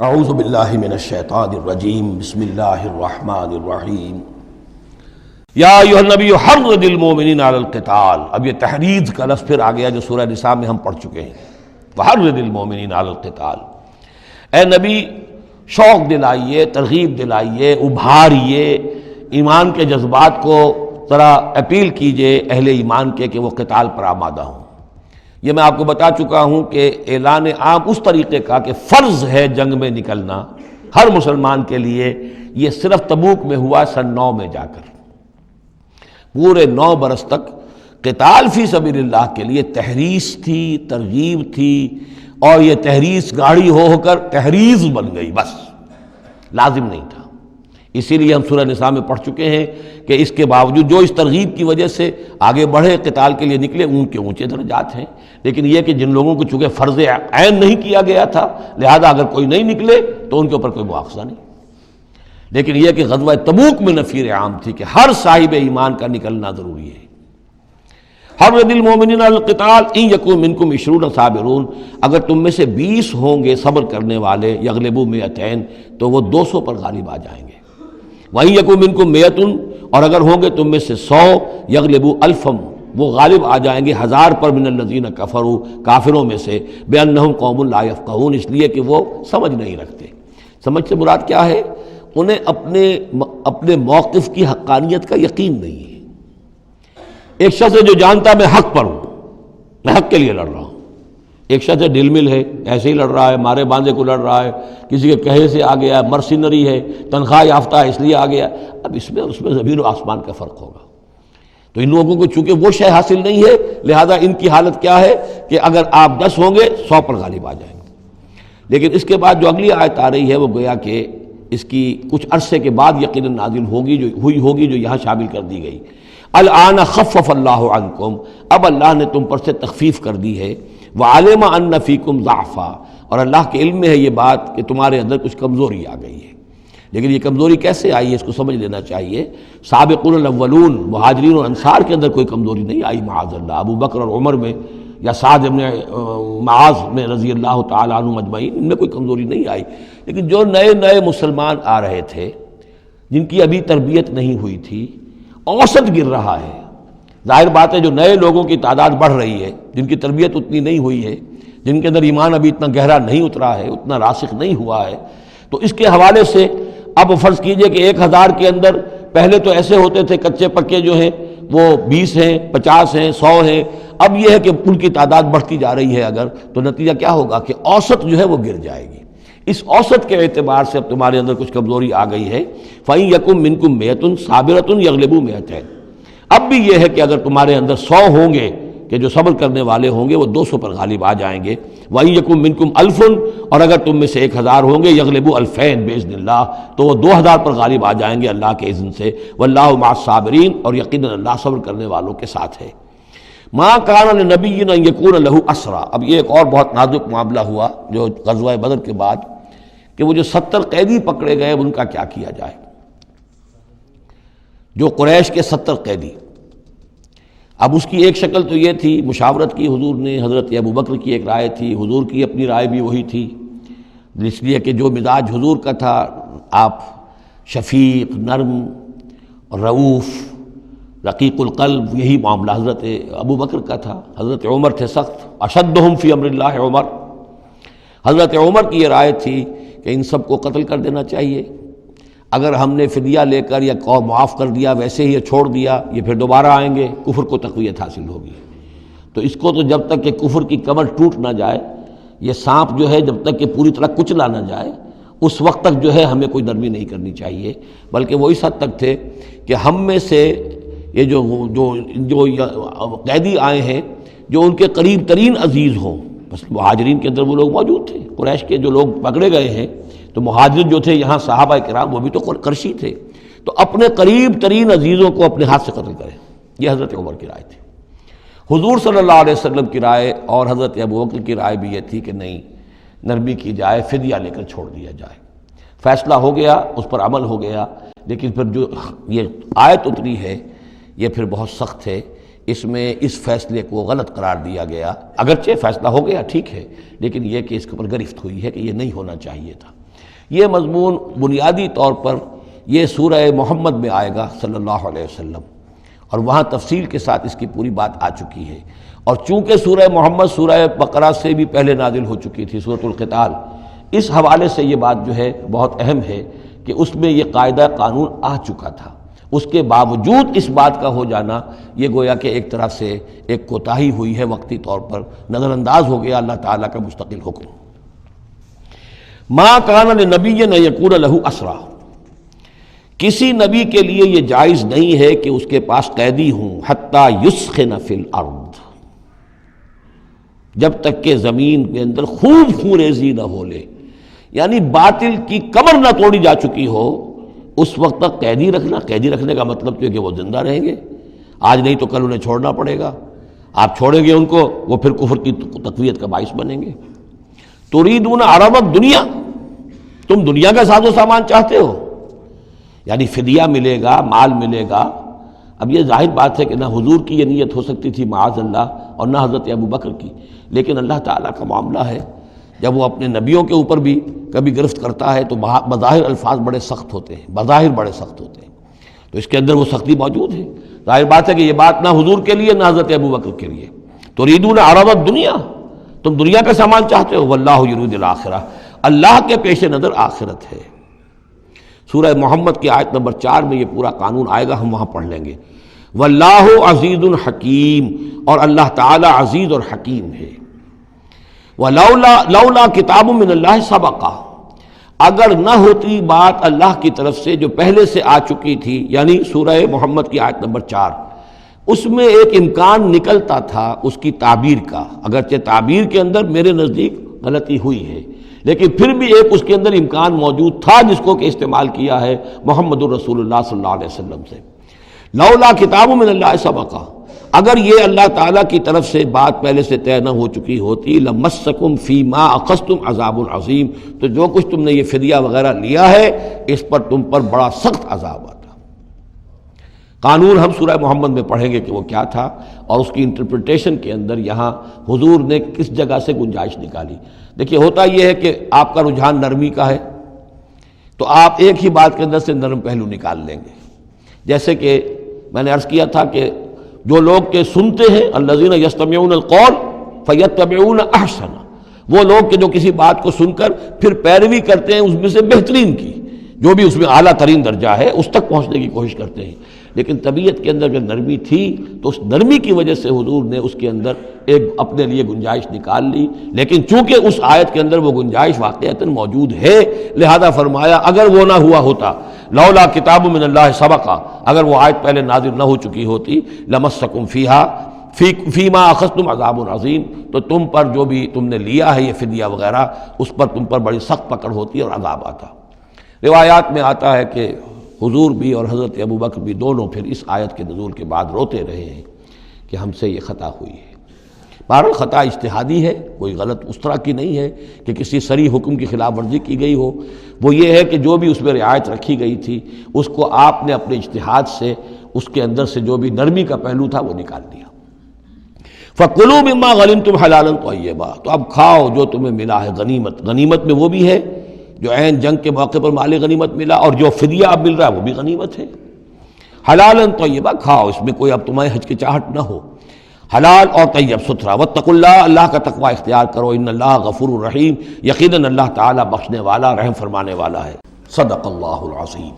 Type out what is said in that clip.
اعوذ باللہ من الشیطان الرجیم بسم اللہ الرحمن الرحیم یا ایھا النبی حرض المؤمنین علی القتال۔ اب یہ تحریض کا لفظ پھر آ گیا جو سورہ نساء میں ہم پڑھ چکے ہیں، وحرض المؤمنین علی القتال۔ اے نبی شوق دلائیے، ترغیب دلائیے، ابھاریے، ایمان کے جذبات کو ذرا اپیل کیجئے اہل ایمان کے کہ وہ قتال پر آمادہ ہوں۔ یہ میں آپ کو بتا چکا ہوں کہ اعلان عام اس طریقے کا کہ فرض ہے جنگ میں نکلنا ہر مسلمان کے لیے، یہ صرف تبوک میں ہوا سن 9 میں جا کر۔ پورے 9 برس تک قتال فی سبیل اللہ کے لیے تحریض تھی، ترغیب تھی، اور یہ تحریض گاڑی ہو کر تحریض بن گئی، بس لازم نہیں تھا۔ اسی لیے ہم سورہ نساء میں پڑھ چکے ہیں کہ اس کے باوجود جو اس ترغیب کی وجہ سے آگے بڑھے، قتال کے لیے نکلے، ان کے اونچے درجات ہیں، لیکن یہ کہ جن لوگوں کو چونکہ فرض عین نہیں کیا گیا تھا، لہذا اگر کوئی نہیں نکلے تو ان کے اوپر کوئی مواخذہ نہیں۔ لیکن یہ کہ غزوہ تبوک میں نفیر عام تھی کہ ہر صاحب ایمان کا نکلنا ضروری ہے۔ حرض المؤمنین علی القتال ان یکن منکم 20 صابرون، اگر تم میں سے 20 ہوں گے صبر کرنے والے، یغلبوا 200 تو وہ 200 پر غالب آ جائیں گے۔ وَإِن يَكُن مِّنكُم 100، اور اگر ہوں گے تم میں سے 100، یغلبوا 1000، وہ غالب آ جائیں گے 1000 پر، من الذین کفروا، کافروں میں سے، بِأَنَّهُمْ قَوْمٌ لَا يَفْقَهُونَ، اس لیے کہ وہ سمجھ نہیں رکھتے۔ سمجھ سے مراد کیا ہے؟ انہیں اپنے موقف کی حقانیت کا یقین نہیں ہے۔ ایک شخص ہے جو جانتا میں حق پر ہوں، میں حق کے لیے لڑ رہا ہوں۔ ایک شخص ہے ڈل مل ہے، ایسے ہی لڑ رہا ہے، مارے باندھے کو لڑ رہا ہے، کسی کے کہے سے آ گیا، مرسینری ہے، تنخواہ یافتہ ہے اس لیے آ گیا۔ اب اس میں زمین و آسمان کا فرق ہوگا۔ تو ان لوگوں کو چونکہ وہ شے حاصل نہیں ہے، لہذا ان کی حالت کیا ہے کہ اگر آپ 10 ہوں گے 100 پر غالب آ جائیں گے۔ لیکن اس کے بعد جو اگلی آیت آ رہی ہے وہ گویا کہ اس کی کچھ عرصے کے بعد یقیناً نازل ہوگی جو یہاں شامل کر دی گئی۔ الآن خفف اللہ عنکم، اب اللہ نے تم پر سے تخفیف کر دی ہے۔ وعلم ان فیکم ضعفا، اور اللہ کے علم میں ہے یہ بات کہ تمہارے اندر کچھ کمزوری آ گئی ہے۔ لیکن یہ کمزوری کیسے آئی ہے اس کو سمجھ لینا چاہیے۔ سابقون الاولون، مہاجرین اور انصار کے اندر کوئی کمزوری نہیں آئی معاذ اللہ، ابو بکر اور عمر میں یا سعد بن معاذ میں رضی اللہ تعالیٰ عنہ مجمعین، ان میں کوئی کمزوری نہیں آئی۔ لیکن جو نئے مسلمان آ رہے تھے، جن کی ابھی تربیت نہیں ہوئی تھی، اوسط گر رہا ہے۔ ظاہر بات ہے جو نئے لوگوں کی تعداد بڑھ رہی ہے، جن کی تربیت اتنی نہیں ہوئی ہے، جن کے اندر ایمان ابھی اتنا گہرا نہیں اترا ہے، اتنا راسخ نہیں ہوا ہے، تو اس کے حوالے سے اب فرض کیجئے کہ 1000 کے اندر پہلے تو ایسے ہوتے تھے کچے پکے جو ہیں وہ 20 ہیں، 50 ہیں، 100 ہیں۔ اب یہ ہے کہ ان کی تعداد بڑھتی جا رہی ہے، اگر تو نتیجہ کیا ہوگا کہ اوسط جو ہے وہ گر جائے گی۔ اس اوسط کے اعتبار سے اب تمہارے اندر کچھ کمزوری آ گئی ہے۔ فَإِن يَكُن مِّنكُم 100 صَابِرَةٌ يَغْلِبُوا 200، اب بھی یہ ہے کہ اگر تمہارے اندر 100 ہوں گے کہ جو صبر کرنے والے ہوں گے وہ 200 پر غالب آ جائیں گے۔ وَإِن يَكُن مِّنكُمْ 1000، اور اگر تم میں سے 1000 ہوں گے، يَغْلِبُوا 2000 بِإِذْنِ اللَّهِ، تو وہ 2000 پر غالب آ جائیں گے اللہ کے اذن سے۔ وَاللَّهُ مَعَ الصَّابِرِينَ، اور یقیناً اللہ صبر کرنے والوں کے ساتھ ہے۔ مَا كَانَ لِنَبِيٍّ أَن يَكُونَ لَهُ أَسْرَىٰ، اب یہ ایک اور بہت نازک معاملہ ہوا جو غزوہ بدر کے بعد، کہ وہ جو 70 قیدی پکڑے گئے ان کا کیا کیا جائے۔ جو قریش کے 70 قیدی، اب اس کی ایک شکل تو یہ تھی، مشاورت کی حضور نے، حضرت ابو بکر کی ایک رائے تھی، حضور کی اپنی رائے بھی وہی تھی، اس لیے کہ جو مزاج حضور کا تھا، آپ شفیق، نرم، رؤوف، رقیق القلب، یہی معاملہ حضرت ابو بکر کا تھا۔ حضرت عمر تھے سخت، اشدہم فی امر اللہ عمر، حضرت عمر کی یہ رائے تھی کہ ان سب کو قتل کر دینا چاہیے۔ اگر ہم نے فدیہ لے کر یا قوم معاف کر دیا، ویسے ہی یہ چھوڑ دیا، یہ پھر دوبارہ آئیں گے، کفر کو تقویت حاصل ہوگی۔ تو اس کو تو جب تک کہ کفر کی کمر ٹوٹ نہ جائے، یہ سانپ جو ہے جب تک کہ پوری طرح کچلا نہ جائے، اس وقت تک جو ہے ہمیں کوئی نرمی نہیں کرنی چاہیے۔ بلکہ وہ اس حد تک تھے کہ ہم میں سے یہ جو قیدی آئے ہیں، جو ان کے قریب ترین عزیز ہوں، بس مہاجرین کے اندر وہ لوگ موجود تھے، قریش کے جو لوگ پکڑے گئے ہیں، تو مہاجر جو تھے یہاں صحابہ کرام وہ بھی تو قرشی تھے، تو اپنے قریب ترین عزیزوں کو اپنے ہاتھ سے قتل کریں۔ یہ حضرت عمر کی رائے تھی۔ حضور صلی اللہ علیہ وسلم کی رائے اور حضرت ابو بکر کی رائے بھی یہ تھی کہ نہیں، نرمی کی جائے، فدیہ لے کر چھوڑ دیا جائے۔ فیصلہ ہو گیا، اس پر عمل ہو گیا، لیکن پھر جو یہ آیت اتری ہے یہ پھر بہت سخت ہے۔ اس میں اس فیصلے کو غلط قرار دیا گیا، اگرچہ فیصلہ ہو گیا ٹھیک ہے، لیکن یہ کہ اس کے اوپر گرفت ہوئی ہے کہ یہ نہیں ہونا چاہیے تھا۔ یہ مضمون بنیادی طور پر یہ سورہ محمد میں آئے گا صلی اللہ علیہ وسلم، اور وہاں تفصیل کے ساتھ اس کی پوری بات آ چکی ہے۔ اور چونکہ سورہ محمد سورہ بقرہ سے بھی پہلے نازل ہو چکی تھی، سورۃ القتال، اس حوالے سے یہ بات جو ہے بہت اہم ہے کہ اس میں یہ قاعدہ قانون آ چکا تھا۔ اس کے باوجود اس بات کا ہو جانا یہ گویا کہ ایک طرح سے ایک کوتاہی ہوئی ہے، وقتی طور پر نظر انداز ہو گیا اللہ تعالیٰ کا مستقل حکم۔ ما کان لنبی ان یکون لہ اسریٰ، کسی نبی کے لیے یہ جائز نہیں ہے کہ اس کے پاس قیدی ہوں، حتی یسخن فی الارض، جب تک کہ زمین کے اندر خوب خونریزی نہ ہو لے، یعنی باطل کی کمر نہ توڑی جا چکی ہو، اس وقت تک قیدی رکھنا۔ قیدی رکھنے کا مطلب تو ہے کہ وہ زندہ رہیں گے، آج نہیں تو کل انہیں چھوڑنا پڑے گا، آپ چھوڑیں گے ان کو، وہ پھر کفر کی تقویت کا باعث بنیں گے۔ تریدون عرض الدنیا، تم دنیا کا ساز و سامان چاہتے ہو، یعنی فدیہ ملے گا، مال ملے گا۔ اب یہ ظاہر بات ہے کہ نہ حضور کی یہ نیت ہو سکتی تھی معاذ اللہ، اور نہ حضرت ابو بکر کی، لیکن اللہ تعالیٰ کا معاملہ ہے، جب وہ اپنے نبیوں کے اوپر بھی کبھی گرفت کرتا ہے تو بظاہر الفاظ بڑے سخت ہوتے ہیں، بظاہر بڑے سخت ہوتے ہیں، تو اس کے اندر وہ سختی موجود ہے۔ ظاہر بات ہے کہ یہ بات نہ حضور کے لیے نہ حضرت ابو بکر کے لیے۔ تریدون عرض الدنیا، تم دنیا کا سامان چاہتے ہو، واللہ یرید الآخرہ، اللہ کے پیش نظر آخرت ہے۔ سورہ محمد کی آیت نمبر 4 میں یہ پورا قانون آئے گا، ہم وہاں پڑھ لیں گے۔ واللہ عزیز حکیم، اور اللہ تعالی عزیز اور حکیم ہے۔ لولا کتاب من اللہ سبقہ، اگر نہ ہوتی بات اللہ کی طرف سے جو پہلے سے آ چکی تھی، یعنی سورہ محمد کی آیت نمبر 4، اس میں ایک امکان نکلتا تھا اس کی تعبیر کا، اگرچہ تعبیر کے اندر میرے نزدیک غلطی ہوئی ہے، لیکن پھر بھی ایک اس کے اندر امکان موجود تھا جس کو کہ استعمال کیا ہے محمد الرسول اللہ صلی اللہ علیہ وسلم سے۔ لولا کتاب من اللہ سبقہ، اگر یہ اللہ تعالیٰ کی طرف سے بات پہلے سے طے نہ ہو چکی ہوتی، لمسکم فیما اخذتم عذاب عظیم، تو جو کچھ تم نے یہ فدیہ وغیرہ لیا ہے اس پر تم پر بڑا سخت عذاب آتا۔ قانون ہم سورہ محمد میں پڑھیں گے کہ وہ کیا تھا، اور اس کی انٹرپریٹیشن کے اندر یہاں حضور نے کس جگہ سے گنجائش نکالی۔ دیکھیے ہوتا یہ ہے کہ آپ کا رجحان نرمی کا ہے تو آپ ایک ہی بات کے اندر سے نرم پہلو نکال لیں گے، جیسے کہ میں نے عرض کیا تھا کہ جو لوگ کہ سنتے ہیں الذین یستمعون القول فیتبعون احسن، وہ لوگ کہ جو کسی بات کو سن کر پھر پیروی کرتے ہیں اس میں سے بہترین کی، جو بھی اس میں اعلیٰ ترین درجہ ہے اس تک پہنچنے کی کوشش کرتے ہیں۔ لیکن طبیعت کے اندر اگر نرمی تھی تو اس نرمی کی وجہ سے حضور نے اس کے اندر ایک اپنے لیے گنجائش نکال لی، لیکن چونکہ اس آیت کے اندر وہ گنجائش واقعتاً موجود ہے، لہذا فرمایا اگر وہ نہ ہوا ہوتا، لولا کتاب من اللہ سبقہ، اگر وہ آیت پہلے نازل نہ ہو چکی ہوتی، لمسکم فیما اخذتم عذاب عظیم، تو تم پر جو بھی تم نے لیا ہے یہ فدیہ وغیرہ، اس پر تم پر بڑی سخت پکڑ ہوتی اور عذاب آتا۔ روایات میں آتا ہے کہ حضور بھی اور حضرت ابو بکر بھی دونوں پھر اس آیت کے نزول کے بعد روتے رہے ہیں کہ ہم سے یہ خطا ہوئی ہے۔ بہرحال خطا اجتہادی ہے، کوئی غلط اس طرح کی نہیں ہے کہ کسی صریح حکم کی خلاف ورزی کی گئی ہو، وہ یہ ہے کہ جو بھی اس میں رعایت رکھی گئی تھی اس کو آپ نے اپنے اجتہاد سے اس کے اندر سے جو بھی نرمی کا پہلو تھا وہ نکال دیا۔ فَكُلُوا مِمَّا غَنِمْتُمْ حَلَالًا طَيِّبًا، تو اب کھاؤ جو تمہیں ملا ہے غنیمت۔ غنیمت میں وہ بھی ہے جو عین جنگ کے موقع پر مال غنیمت ملا، اور جو فدیہ اب مل رہا ہے وہ بھی غنیمت ہے۔ حلالا طیبا، کھاؤ، اس میں کوئی اب تمہیں ہچکچاہٹ نہ ہو، حلال اور طیب ستھرا۔ واتقوا اللہ، اللہ کا تقوی اختیار کرو، ان اللہ غفور الرحیم، یقیناً اللہ تعالیٰ بخشنے والا رحم فرمانے والا ہے۔ صدق اللہ العظیم۔